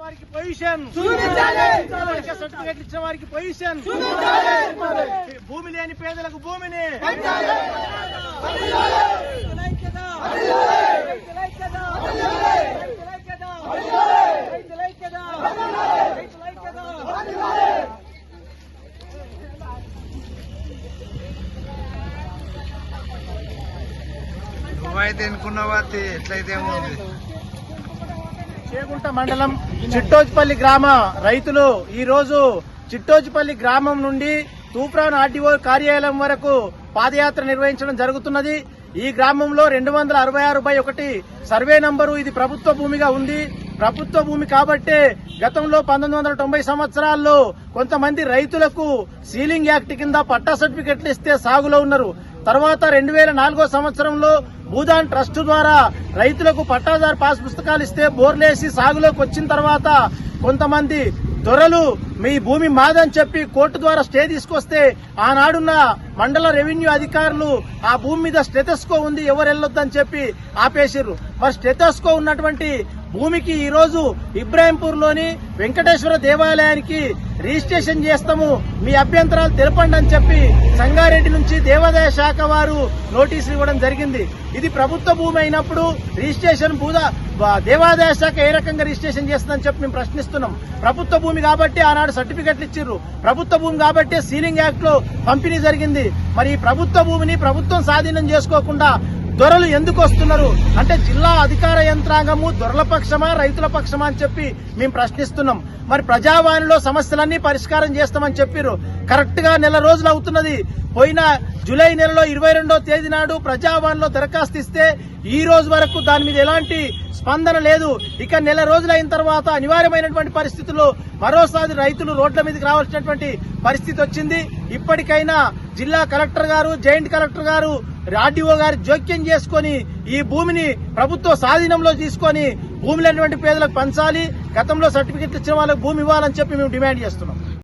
వారికి పొజిషన్ సర్టిఫికెట్లు ఇచ్చిన వారికి పొజిషన్, భూమి లేని పేదలకు భూమిని, నువ్వైతే ఎన్నుకున్నావా ఎట్లయితే ఉంది. చేగుంట మండలం చిట్టోజిపల్లి గ్రామ రైతులు ఈ రోజు చిట్టోజిపల్లి గ్రామం నుండి తూప్రాన్ ఆర్డీఓ కార్యాలయం వరకు పాదయాత్ర నిర్వహించడం జరుగుతున్నది. ఈ గ్రామంలో 266/1 సర్వే నంబరు ఇది ప్రభుత్వ భూమిగా ఉంది. ప్రభుత్వ భూమి కాబట్టే గతంలో 1990 సంవత్సరాల్లో కొంతమంది రైతులకు సీలింగ్ యాక్ట్ కింద పట్టా సర్టిఫికెట్లు ఇస్తే సాగులో ఉన్నారు. తర్వాత 2004 సంవత్సరంలో భూదాన్ ట్రస్ట్ ద్వారా రైతులకు పట్టాదారు పాస్ పుస్తకాలు ఇస్తే బోర్లేసి సాగులోకి వచ్చిన తర్వాత కొంతమంది దొరలు మీ భూమి మాదని చెప్పి కోర్టు ద్వారా స్టే తీసుకొస్తే ఆనాడున్న మండల రెవెన్యూ అధికారులు ఆ భూమి మీద స్టెథోస్కోప్ ఉంది ఎవరు వెళ్ళొద్దని చెప్పి ఆపేసారు. మరి స్టెథోస్కోప్ ఉన్నటువంటి భూమికి ఈ రోజు ఇబ్రాహీంపూర్ లోని వెంకటేశ్వర దేవాలయానికి రిజిస్ట్రేషన్ చేస్తాము, మీ అభ్యంతరాలు తెలపండి అని చెప్పి సంగారెడ్డి నుంచి దేవాదాయ శాఖ వారు నోటీసులు ఇవ్వడం జరిగింది. ఇది ప్రభుత్వ భూమి అయినప్పుడు రిజిస్ట్రేషన్ దేవాదాయ శాఖ ఏ రకంగా రిజిస్ట్రేషన్ చేస్తుందని చెప్పి మేము ప్రశ్నిస్తున్నాం. ప్రభుత్వ భూమి కాబట్టి ఆనాడు సర్టిఫికెట్లు ఇచ్చిర్రు, ప్రభుత్వ భూమి కాబట్టి సీలింగ్ యాక్ట్ లో పంపిణీ జరిగింది. మరి ఈ ప్రభుత్వ భూమిని ప్రభుత్వం స్వాధీనం చేసుకోకుండా దొరలు ఎందుకు వస్తున్నారు అంటే జిల్లా అధికార యంత్రాంగము దొరల పక్షమా రైతుల పక్షమా అని చెప్పి మేము ప్రశ్నిస్తున్నాం. మరి ప్రజావాణిలో సమస్యలన్నీ పరిష్కారం చేస్తామని చెప్పారు. కరెక్ట్ గా నెల రోజులు అవుతున్నది. పోయిన జూలై నెలలో 22వ తేదీ నాడు ప్రజావాణిలో దరఖాస్తు ఇస్తే ఈ రోజు వరకు దాని మీద ఎలాంటి స్పందన లేదు. ఇక నెల రోజులైన తర్వాత అనివార్యమైనటువంటి పరిస్థితుల్లో మరోసారి రైతులు రోడ్ల మీదకి రావాల్సినటువంటి పరిస్థితి వచ్చింది. ఇప్పటికైనా జిల్లా కలెక్టర్ గారు, జాయింట్ కలెక్టర్ గారు, ఆర్డీఓ గారు జోక్యం చేసుకుని ఈ భూమిని ప్రభుత్వ స్వాధీనంలో తీసుకుని భూమి లేనటువంటి పేదలకు పంచాలి. గతంలో సర్టిఫికెట్లు ఇచ్చిన వాళ్ళకి భూమి ఇవ్వాలని చెప్పి మేము డిమాండ్ చేస్తున్నాం.